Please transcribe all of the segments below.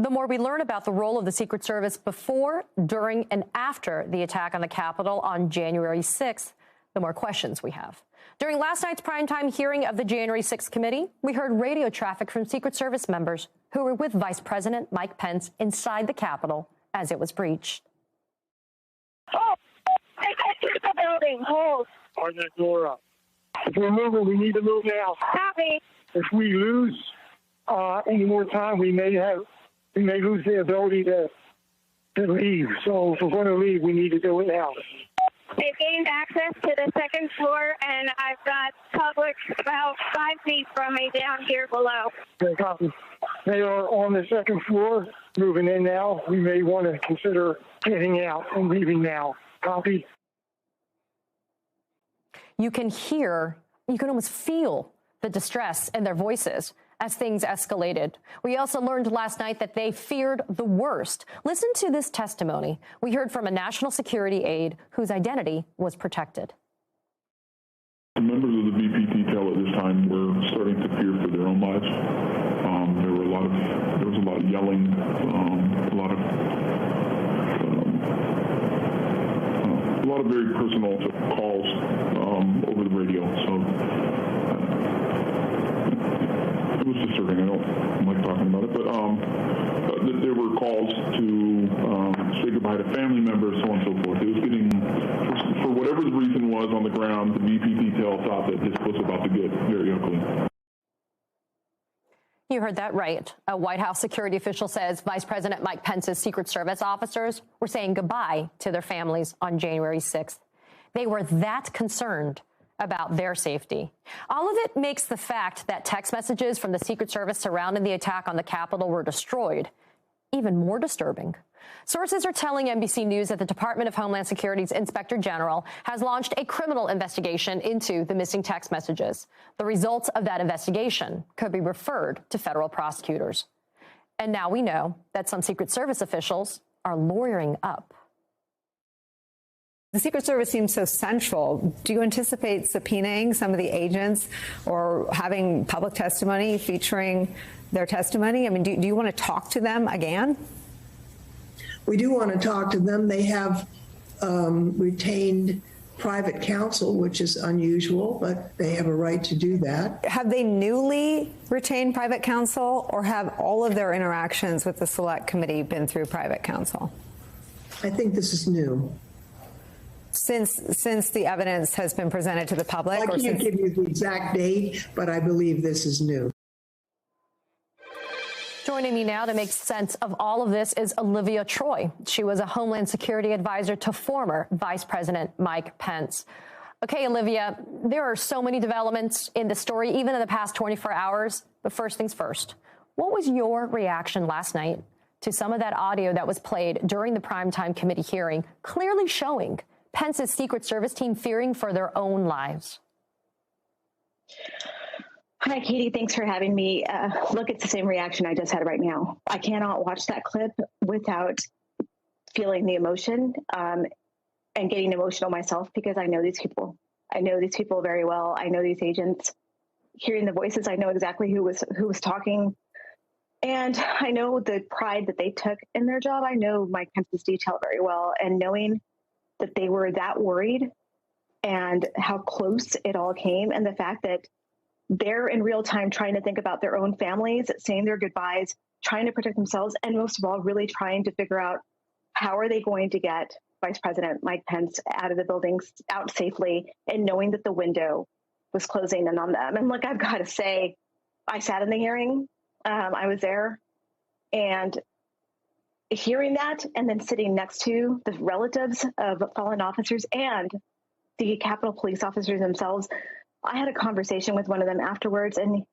The more we learn about the role of the Secret Service before, during, and after the attack on the Capitol on January 6th, the more questions we have. During last night's primetime hearing of the January 6th committee, we heard radio traffic from Secret Service members who were with Vice President Mike Pence inside the Capitol as it was breached. Oh, I see the building. Hold. Are that door up? If we're moving, we need to move now. Copy. If we lose any more time, we may lose the ability to leave. So if we're going to leave, we need to do it now. They've gained access to the second floor, and I've got public about 5 feet from me down here below. Okay, copy. They are on the second floor, moving in now. We may want to consider getting out and leaving now. Copy. You can almost feel the distress in their voices as things escalated. We also learned last night that they feared the worst. Listen to this testimony. We heard from a national security aide whose identity was protected. The members of the VP detail at this time were starting to fear for their own lives. There was a lot of yelling, a lot of very personal calls over the radio. So it was disturbing. I don't like talking about it, but there were calls to say goodbye to family members, so on and so forth. It was getting, for whatever the reason was on the ground, the VP detail thought that this was about to get very ugly. You heard that right. A White House security official says Vice President Mike Pence's Secret Service officers were saying goodbye to their families on January 6th. They were that concerned about their safety. All of it makes the fact that text messages from the Secret Service surrounding the attack on the Capitol were destroyed even more disturbing. Sources are telling NBC News that the Department of Homeland Security's Inspector General has launched a criminal investigation into the missing text messages. The results of that investigation could be referred to federal prosecutors. And now we know that some Secret Service officials are lawyering up. The Secret Service seems so central. Do you anticipate subpoenaing some of the agents or having public testimony featuring their testimony? I mean, do you want to talk to them again? We do want to talk to them. They have retained private counsel, which is unusual, but they have a right to do that. Have they newly retained private counsel, or have all of their interactions with the Select Committee been through private counsel? I think this is new. Since the evidence has been presented to the public? I can't give you the exact date, but I believe this is new. Joining me now to make sense of all of this is Olivia Troye. She was a Homeland Security advisor to former Vice President Mike Pence. Okay, Olivia, there are so many developments in the story, even in the past 24 hours. But first things first, what was your reaction last night to some of that audio that was played during the primetime committee hearing, clearly showing Pence's Secret Service team fearing for their own lives? Hi, Katie. Thanks for having me. Look, it's the same reaction I just had right now. I cannot watch that clip without feeling the emotion and getting emotional myself, because I know these people. I know these people very well. I know these agents. Hearing the voices, I know exactly who was talking. And I know the pride that they took in their job. I know Mike Pence's detail very well. And knowing that they were that worried and how close it all came, and the fact that they're in real time trying to think about their own families, saying their goodbyes, trying to protect themselves, and most of all, really trying to figure out how are they going to get Vice President Mike Pence out of the buildings, out safely, and knowing that the window was closing in on them. And look, I've got to say, I sat in the hearing. I was there, and hearing that, and then sitting next to the relatives of fallen officers and the Capitol Police officers themselves, I had a conversation with one of them afterwards, and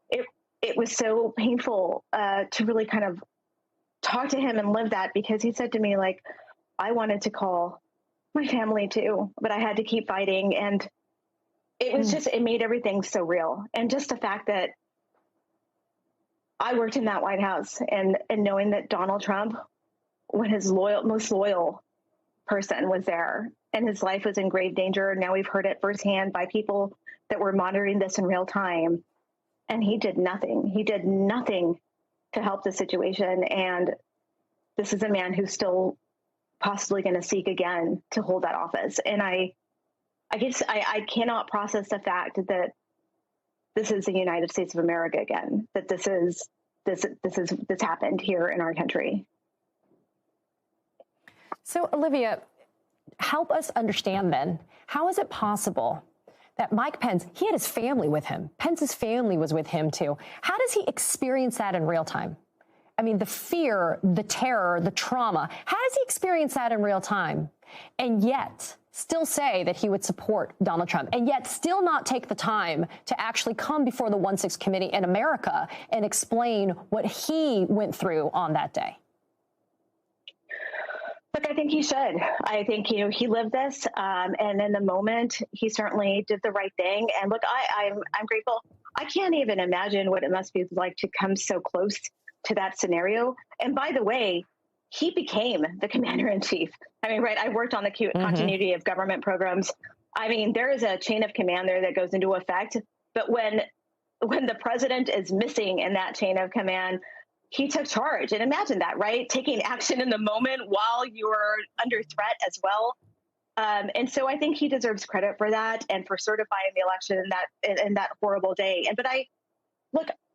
it was so painful to really kind of talk to him and live that, because he said to me, like, I wanted to call my family too, but I had to keep fighting. And it was just, it made everything so real. And just the fact that I worked in that White House, and knowing that Donald Trump, when his most loyal person was there and his life was in grave danger. Now we've heard it firsthand by people that were monitoring this in real time. And he did nothing. He did nothing to help the situation. And this is a man who's still possibly going to seek again to hold that office. And I guess I cannot process the fact that this is the United States of America again, that this happened here in our country. So, Olivia, help us understand then, how is it possible that Mike Pence, he had his family with him. Pence's family was with him too. How does he experience that in real time? I mean, the fear, the terror, the trauma, how does he experience that in real time? And yet still say that he would support Donald Trump, and yet still not take the time to actually come before the 1-6 committee in America and explain what he went through on that day? Look, I think he should. I think, he lived this, and in the moment, he certainly did the right thing. And look, I'm grateful. I can't even imagine what it must be like to come so close to that scenario. And by the way, he became the commander-in-chief. I mean, right, I worked on the continuity of government programs. I mean, there is a chain of command there that goes into effect. But when the president is missing in that chain of command, he took charge. And imagine that, right? Taking action in the moment while you're under threat as well. And so I think he deserves credit for that and for certifying the election in that horrible day. But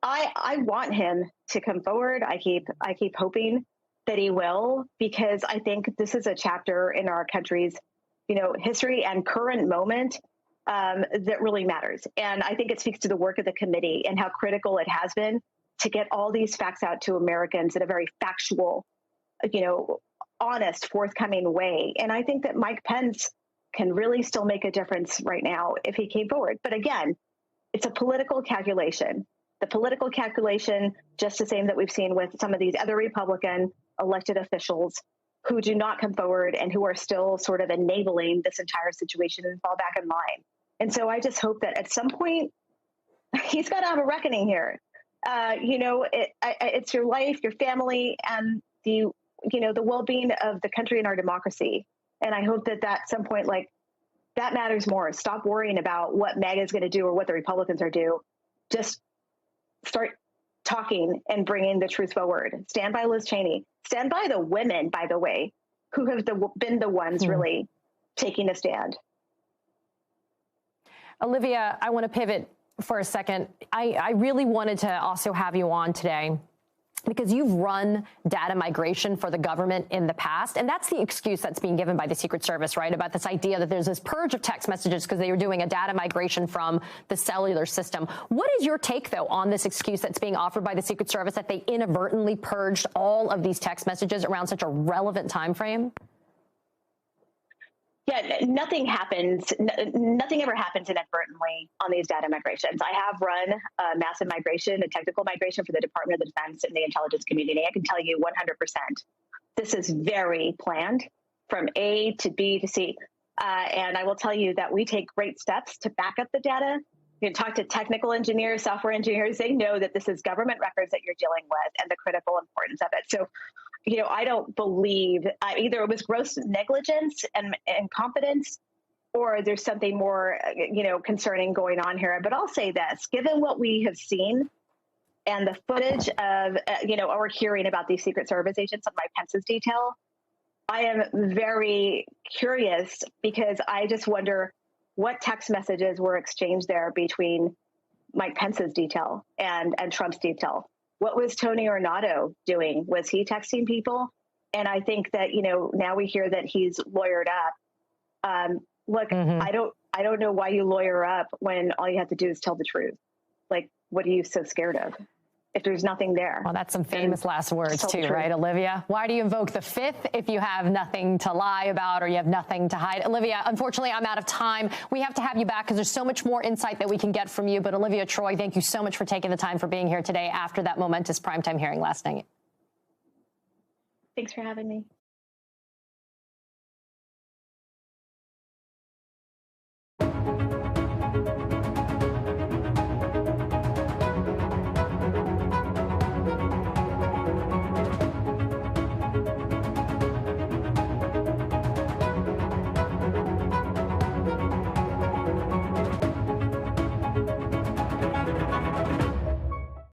I want him to come forward. I keep hoping that he will, because I think this is a chapter in our country's, history and current moment that really matters. And I think it speaks to the work of the committee and how critical it has been to get all these facts out to Americans in a very factual, honest, forthcoming way. And I think that Mike Pence can really still make a difference right now if he came forward. But again, it's a political calculation. The political calculation, just the same that we've seen with some of these other Republican elected officials who do not come forward and who are still sort of enabling this entire situation and fall back in line. And so I just hope that at some point he's got to have a reckoning here. It's your life, your family, and the well-being of the country and our democracy. And I hope that at some point, that matters more. Stop worrying about what MAGA is going to do or what the Republicans are doing. Just start talking and bringing the truth forward. Stand by Liz Cheney. Stand by the women, by the way, who have been the ones really taking a stand. Olivia, I want to pivot for a second. I really wanted to also have you on today because you've run data migration for the government in the past, and that's the excuse that's being given by the Secret Service, right, about this idea that there's this purge of text messages because they were doing a data migration from the cellular system. What is your take, though, on this excuse that's being offered by the Secret Service that they inadvertently purged all of these text messages around such a relevant time frame? Yeah, nothing ever happens inadvertently on these data migrations. I have run a massive migration, a technical migration for the Department of Defense and the intelligence community. I can tell you 100%, this is very planned from A to B to C. And I will tell you that we take great steps to back up the data. You can talk to technical engineers, software engineers. They know that this is government records that you're dealing with and the critical importance of it. So, I don't believe either it was gross negligence and incompetence, or there's something more, concerning going on here. But I'll say this, given what we have seen and the footage of, or hearing about these Secret Service agents on Mike Pence's detail, I am very curious because I just wonder what text messages were exchanged there between Mike Pence's detail and Trump's detail. What was Tony Ornato doing? Was he texting people? And I think that, now we hear that he's lawyered up. Look, I don't know why you lawyer up when all you have to do is tell the truth. What are you so scared of? If there's nothing there. Well, that's some famous last words too, right, Olivia? Why do you invoke the fifth if you have nothing to lie about or you have nothing to hide? Olivia, unfortunately, I'm out of time. We have to have you back because there's so much more insight that we can get from you. But Olivia Troye, thank you so much for taking the time for being here today after that momentous primetime hearing last night. Thanks for having me.